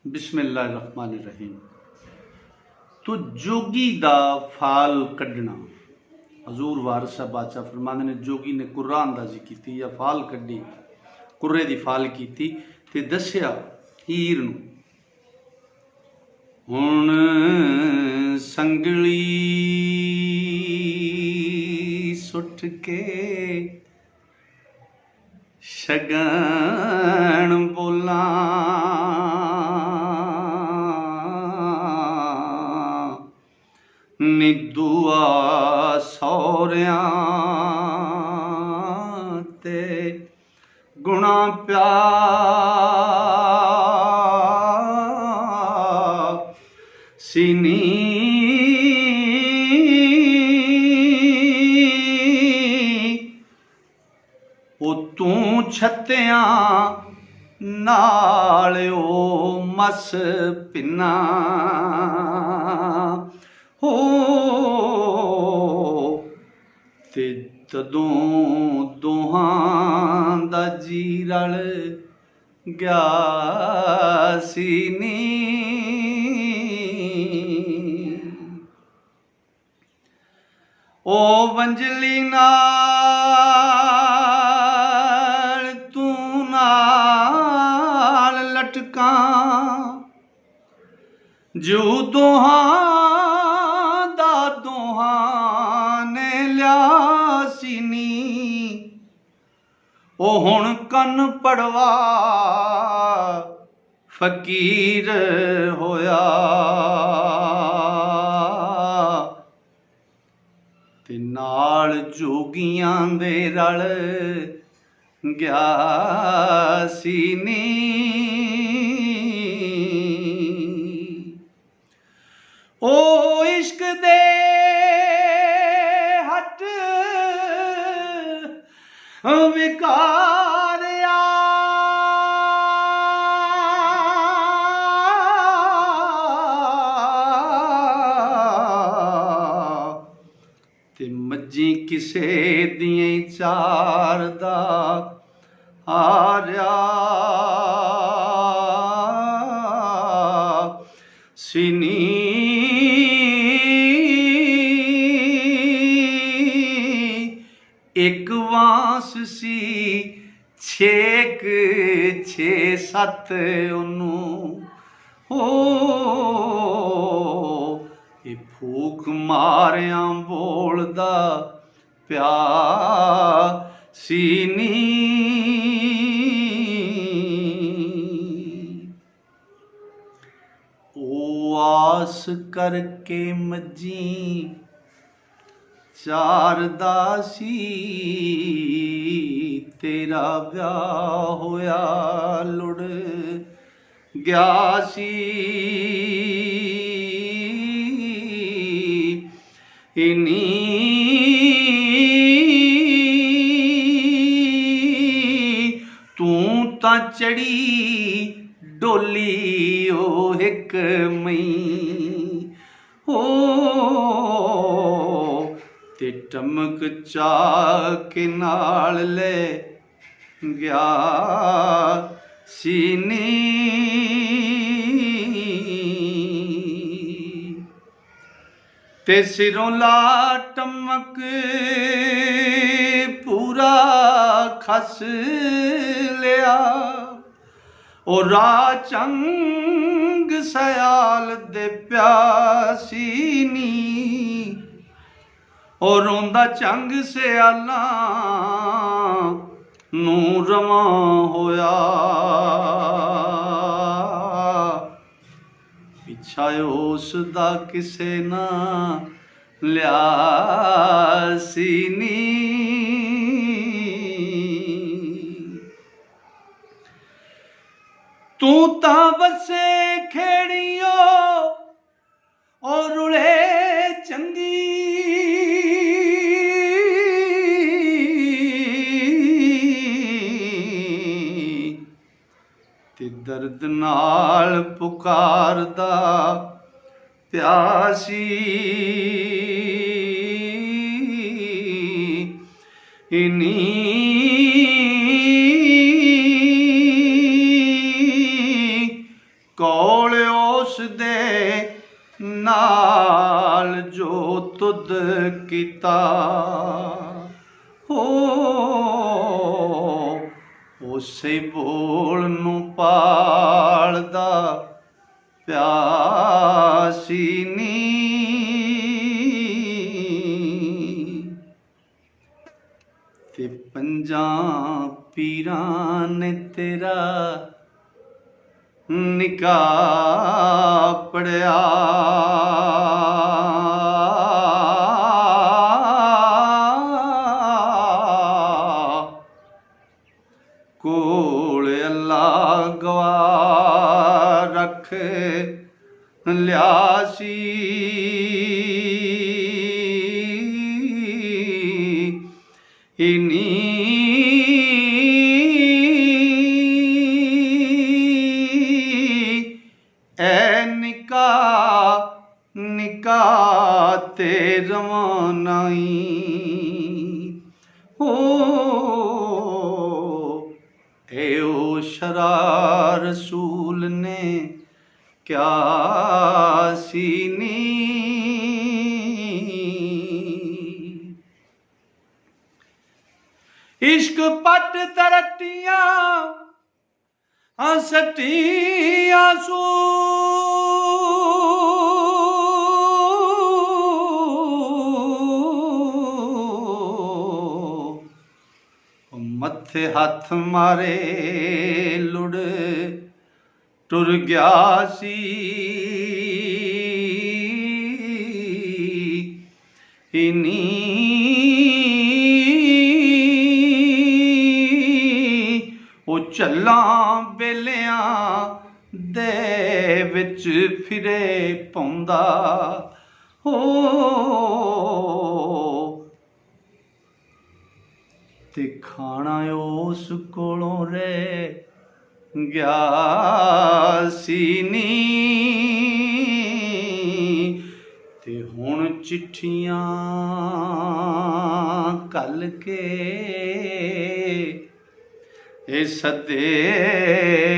बिस्मिल्लाहिर्रहमानिर्रहीम। तो जोगी दा फाल कढ़ना, हजूर वारिस साहब बादशाह फरमांदे ने जोगी ने कुर्रा अंदाजी की या फाल कढ़ी, कुर्रे दी फाल की ते दस्या हीर नूं, हुण संगली सुट के शगन बोला, नी दुआ सौरियां ते गुणा प्या सीनी, ओ तू छत्तियां नाल ओ मस पिना, हो ते तदों दोहां दा जी रल गया सी नी, ओ वंजली नाल तू नाल लटकां, जो दोहां दा दोहां ने लिया सी नी, ओ हुण कन पड़वा फकीर होया, ते नाल जोगियां दे रल गया सी नी, ओ इश्क दे हट विकारिया, ते मज्जी किसे दिएं चार दा हारिया सीनी, एक वास सी छेक छे सत ओनू, हो ये फूक मारियां बोलदा प्या सीनी, ओ आस करके मज्जी चार दासी, तेरा ब्याह होया लुड़ गया सी, इनी तू तां चढ़ी डोली ओ हिक मई, हो ते टमक चाक नाल ले गया सी नी, ते सिरों ला टमक पूरा खस लिया, ओ राचंग सयाल दे प्यासी नी, और रोंदा चंग सयाला नू रवां होया, पिछा उस दा किसे ना लिया सी नी, तू तां वसे खेड़ियो और रुले चंगी, ते दर्द नाल पुकारदा प्यासी, इनी कौल उस दे नाल जो तुद कीता हो उसे बोल नूं पालदा प्यासी नी ते पंजां पीरां ने तेरा निकाह पढ़िया कोल अल्लाह गवाह रख लियासी इनी निकाह ते रवानाई हो ओ शरा रसूल ने क्या सीनी इश्क पट तरटियां सटियां सू मथे हथ मारे लुड़ टुर गया सी इनी ओ चलां बेलियां दे विच फिरे पौंदा हो ते खाना उस कोलों रह गया सी नी ते हुण चिट्ठियां कल के ए सदे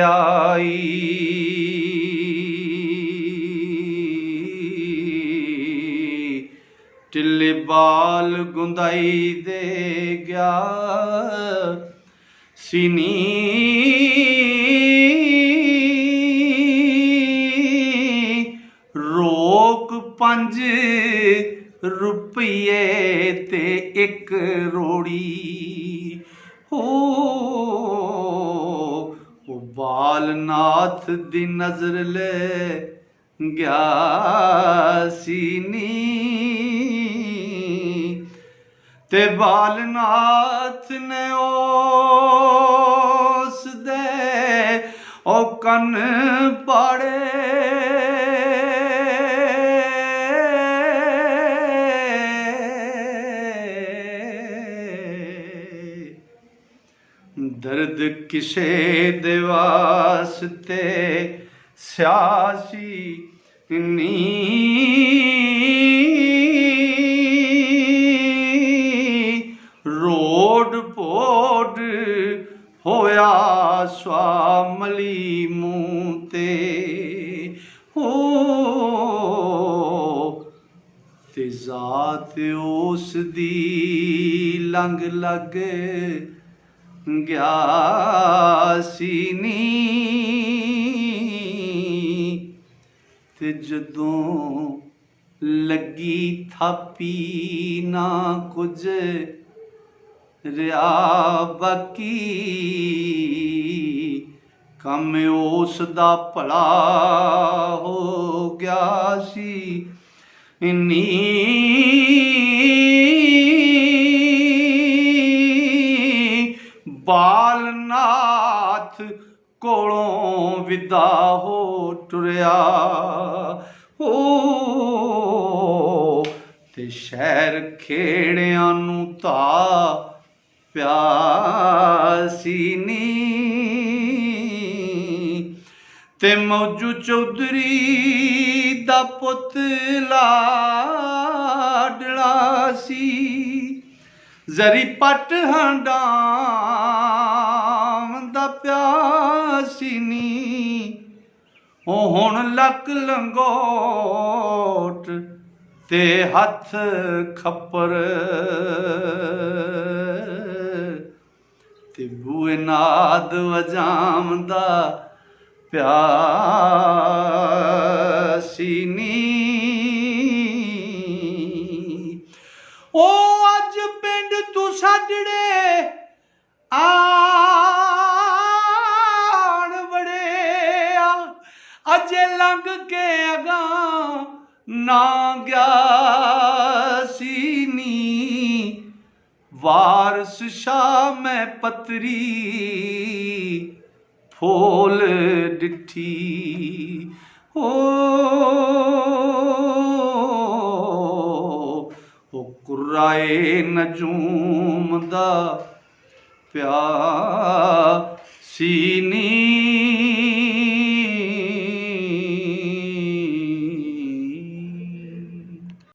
आई टिल्ले बाल गुंदाई दे गया सीनी रोक 5 रुपये ते 1 रोड़ी हो बालनाथ दी नजर ले गया सीनी ते बालनाथ ने उस दे ओ कन पाड़े दर्द किसे दे वास्ते स्यासी नी रोड पोड होया स्वामली मुँह ते हो ते जात उस दी लंग लग गया सीनी ते जदों लगी थापी ना कुछ रिया बाकी कम उस दा भला हो गया सी इन्नी बालनाथ कोलों विदा हो टुरिया हो ते शहर खेड़ियां नूं ता प्यासी नी ते मौजू चौधरी दा पुत लाडला सी जरी पट हंडाम दा प्यासी नी ओ हुण लक लंगोट ते हथ खप्पर ते बूए नाद वजामदा प्यासी नी ओ अज पिंड तू साडड़े आण बड़े अजे लंघ के अगां ना गया सी नी वारस शाह मैं पतरी फूल डिठी ओ कुर्राए नजूम दा प्यासी नी